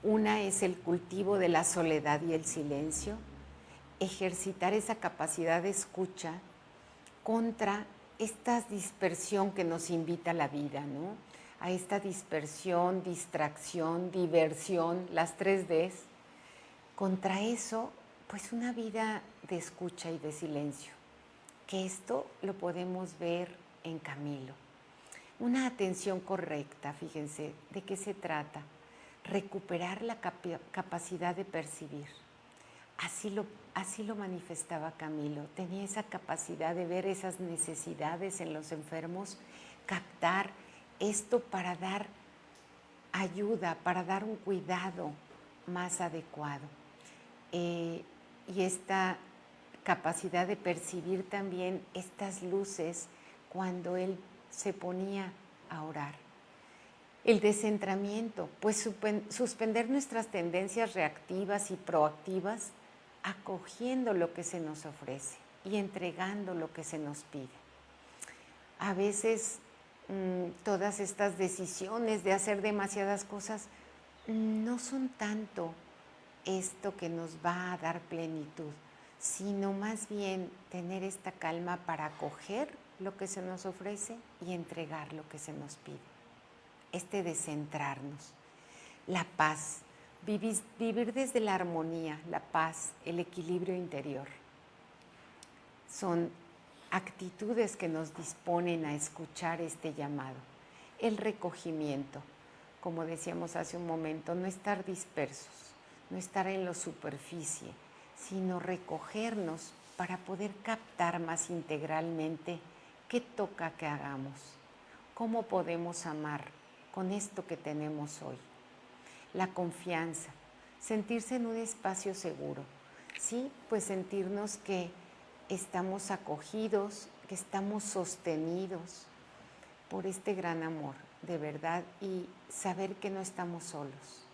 una es el cultivo de la soledad y el silencio, ejercitar esa capacidad de escucha contra esta dispersión que nos invita a la vida, ¿no? A esta dispersión, distracción, diversión, las 3 Ds. Contra eso, pues una vida de escucha y de silencio, que esto lo podemos ver en Camilo. Una atención correcta, fíjense, ¿de qué se trata? Recuperar la capacidad de percibir. Así lo manifestaba Camilo, tenía esa capacidad de ver esas necesidades en los enfermos, captar esto para dar ayuda, para dar un cuidado más adecuado. Y esta capacidad de percibir también estas luces cuando él se ponía a orar. El descentramiento, pues suspender nuestras tendencias reactivas y proactivas, acogiendo lo que se nos ofrece y entregando lo que se nos pide. A veces todas estas decisiones de hacer demasiadas cosas no son tanto esto que nos va a dar plenitud, sino más bien tener esta calma para acoger lo que se nos ofrece y entregar lo que se nos pide. Este descentrarnos, la paz, vivir desde la armonía, la paz, el equilibrio interior. Son actitudes que nos disponen a escuchar este llamado. El recogimiento, como decíamos hace un momento, no estar dispersos, no estar en la superficie, sino recogernos para poder captar más integralmente qué toca que hagamos, cómo podemos amar con esto que tenemos hoy. La confianza, sentirse en un espacio seguro, ¿sí? Pues sentirnos que estamos acogidos, que estamos sostenidos por este gran amor, de verdad, y saber que no estamos solos.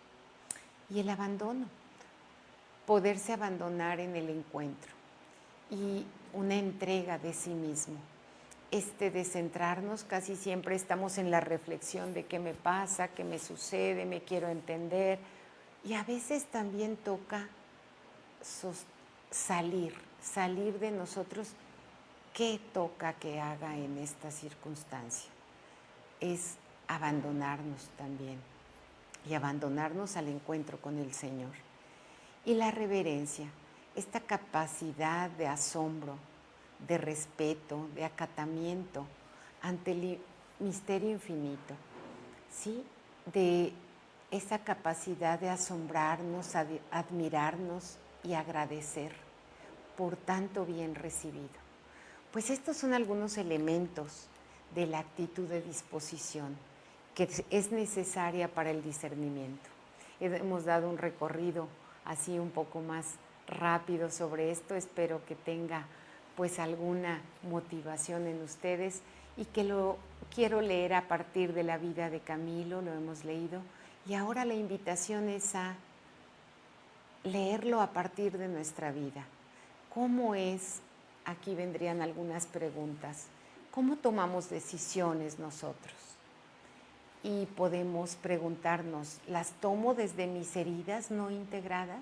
Y el abandono, poderse abandonar en el encuentro y una entrega de sí mismo. descentrarnos. Casi siempre estamos en la reflexión de qué me pasa, qué me sucede, me quiero entender. Y a veces también toca salir de nosotros. ¿Qué toca que haga en esta circunstancia? Es abandonarnos también y abandonarnos al encuentro con el Señor. Y la reverencia, esta capacidad de asombro, de respeto, de acatamiento ante el misterio infinito, ¿sí? De esa capacidad de asombrarnos, admirarnos y agradecer por tanto bien recibido. Pues estos son algunos elementos de la actitud de disposición que es necesaria para el discernimiento. Hemos dado un recorrido así un poco más rápido sobre esto. Espero que tenga pues alguna motivación en ustedes y que lo quiero leer a partir de la vida de Camilo, lo hemos leído, y ahora la invitación es a leerlo a partir de nuestra vida. ¿Cómo es? Aquí vendrían algunas preguntas. ¿Cómo tomamos decisiones nosotros? Y podemos preguntarnos, ¿las tomo desde mis heridas no integradas?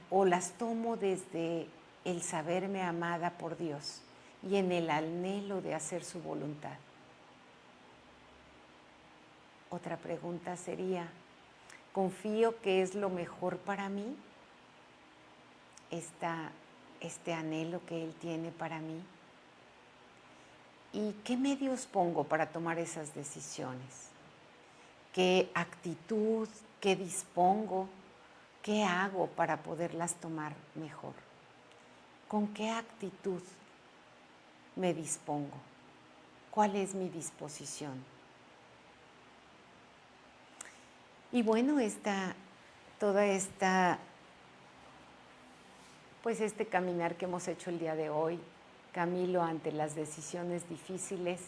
¿O las tomo desde el saberme amada por Dios y en el anhelo de hacer su voluntad? Otra pregunta sería, ¿confío que es lo mejor para mí? Este anhelo que Él tiene para mí. ¿Y qué medios pongo para tomar esas decisiones? ¿Qué actitud, qué dispongo, qué hago para poderlas tomar mejor? ¿Con qué actitud me dispongo? ¿Cuál es mi disposición? Y bueno, pues este caminar que hemos hecho el día de hoy, Camilo ante las decisiones difíciles,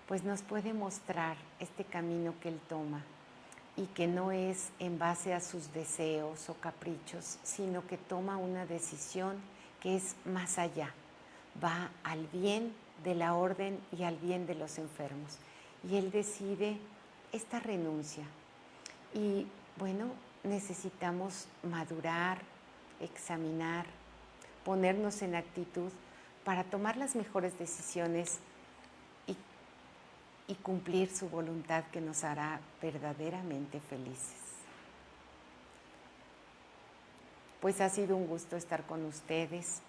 pues nos puede mostrar este camino que él toma y que no es en base a sus deseos o caprichos, sino que toma una decisión que es más allá, va al bien de la orden y al bien de los enfermos. Y él decide esta renuncia. Y bueno, necesitamos madurar, examinar, ponernos en actitud para tomar las mejores decisiones y cumplir su voluntad que nos hará verdaderamente felices. Pues ha sido un gusto estar con ustedes,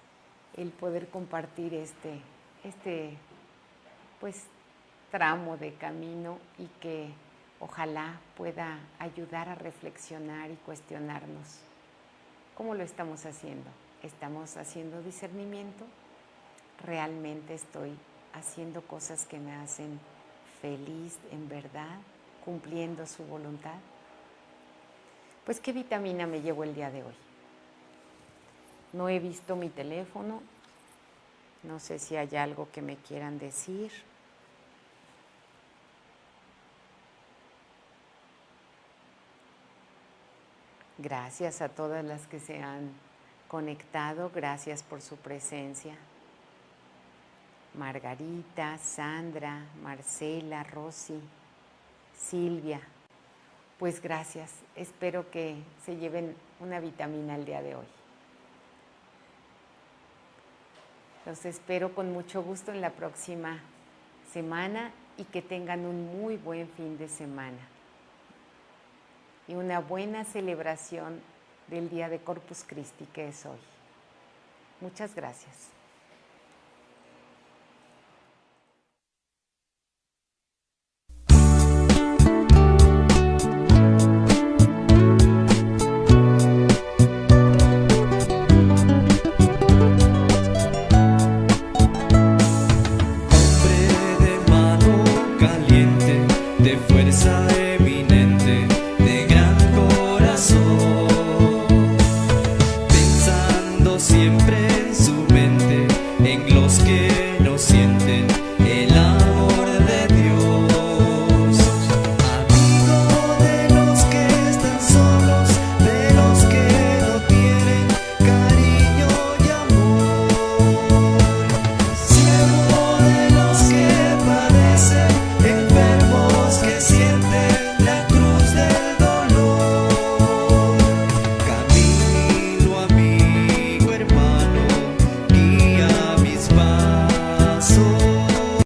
el poder compartir este pues tramo de camino y que ojalá pueda ayudar a reflexionar y cuestionarnos. ¿Cómo lo estamos haciendo? ¿Estamos haciendo discernimiento? ¿Realmente estoy haciendo cosas que me hacen feliz en verdad, cumpliendo su voluntad? Pues, ¿qué vitamina me llevo el día de hoy? No he visto mi teléfono, no sé si hay algo que me quieran decir. Gracias a todas las que se han conectado, gracias por su presencia. Margarita, Sandra, Marcela, Rosy, Silvia, pues gracias. Espero que se lleven una vitamina el día de hoy. Los espero con mucho gusto en la próxima semana y que tengan un muy buen fin de semana y una buena celebración del Día de Corpus Christi que es hoy. Muchas gracias.